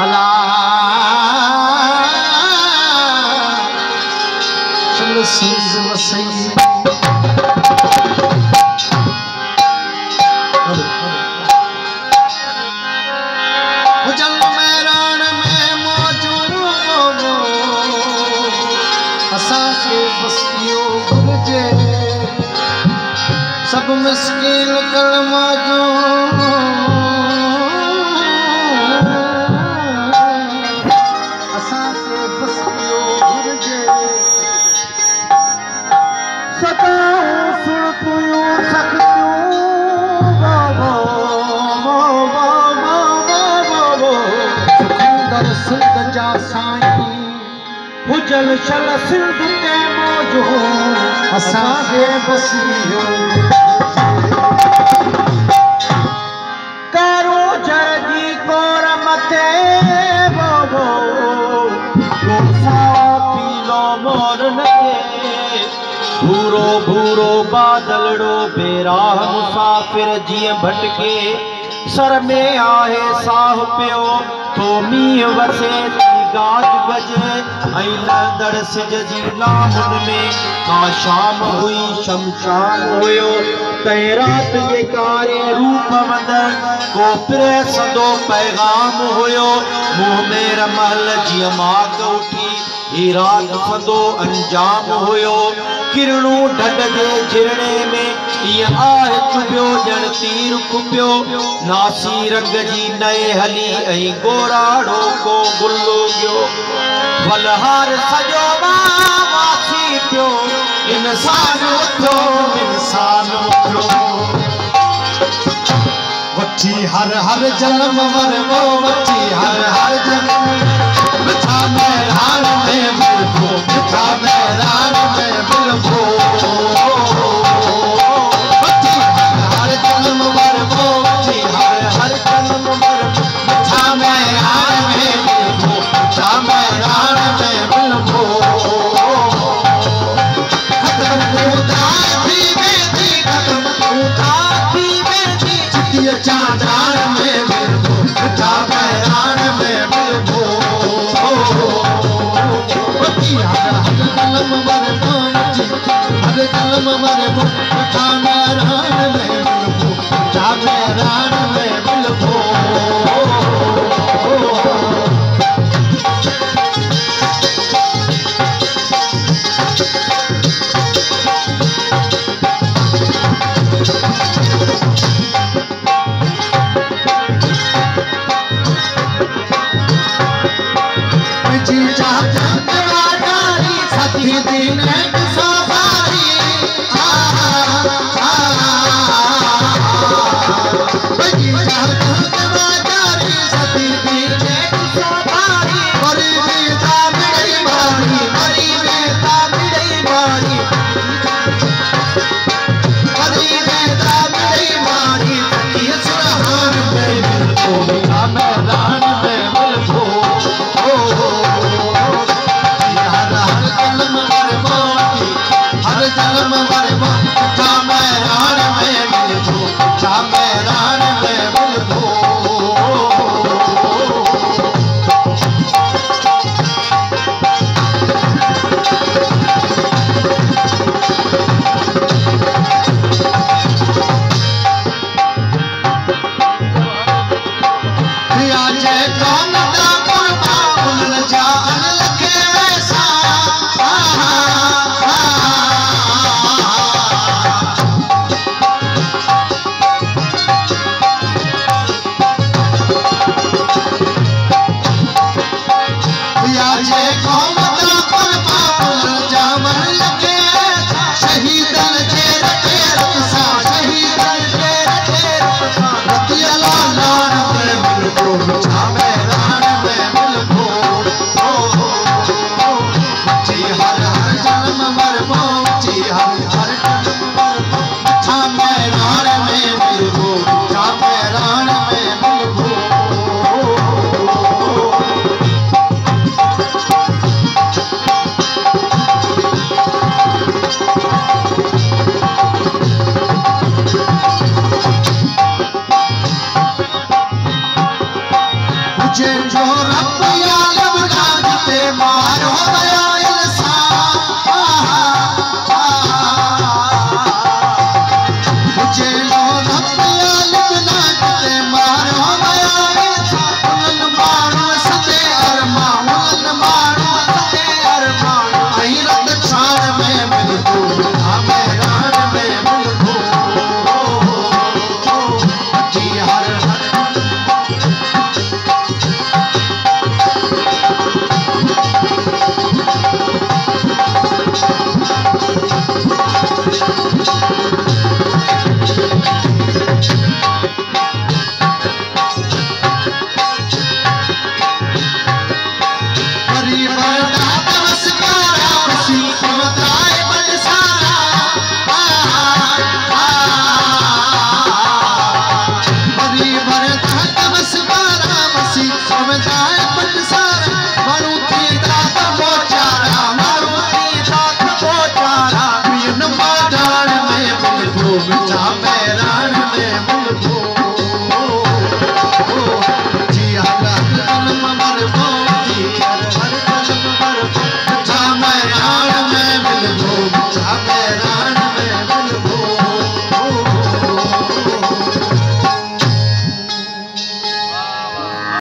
अला चल सिंध वसई जल मैदान में मौजूद असांखे बस्तियों घुर्जे सब मिस्किन कलमा जो असांखे बस्तियों घुर्जे सदाऊं सुणतियूं सख़्तियूं सुखंदर सिंध जा साईं हुजल शल सिंध ते मौजो असांखे बस्तियों कारो जरजी कोर मथे बोबो गोसा पीलो मोर नके भूरो भूरो बादलड़ो बेराह मुसाफिर जीअं भटके सर में आहे साह पियो तो मींह वसे गाज बजे ऐं लहंदड़ सिज जी लाहुन में का शाम हुई शमशान हुयो तंहिं रात जे कारे रूप मंदर को पिरे सदो पैगाम हुयो मुंह में रमल जीअं माग उठी ही रात सदो अंजाम हुयो किरणू ढग जे झिरणे में ईअं आहे चुभियो ॼण तीर खुपियो नासी रंग जी नए हली ऐं गोराड़ो को गुल्लो गयो बलहार सॼो वासी पियो इंसान उथियो इंसान उथियो वठी हर हर जन्म वरबो वठी हर हर जन्म मिठा मैदान में मिलबो मिठा मैदान में मिलबो वठी हर जन्म वरबो वठी हर जन्म वरबो मिठा मैदान में मिलबो मिठा मैदान में मिलबो खत्म उदासी में थी खत्म उदासी में थी चितिया चांदान में मिलबो मिठा मैदान में मिलबो हर जन्म वरबो मिठा मैदान में मिलबो मिठा मैदान में मिलबो जो रब आलम नागते मार हो गया इंसान मुझे जो रब आलम नागते मार हो गया इंसान उलन मारू सते अरमान उलन मारू सते अरमान हैरत छाड़ में मिलको मैदान में मिलको जी हर मैदान में मिल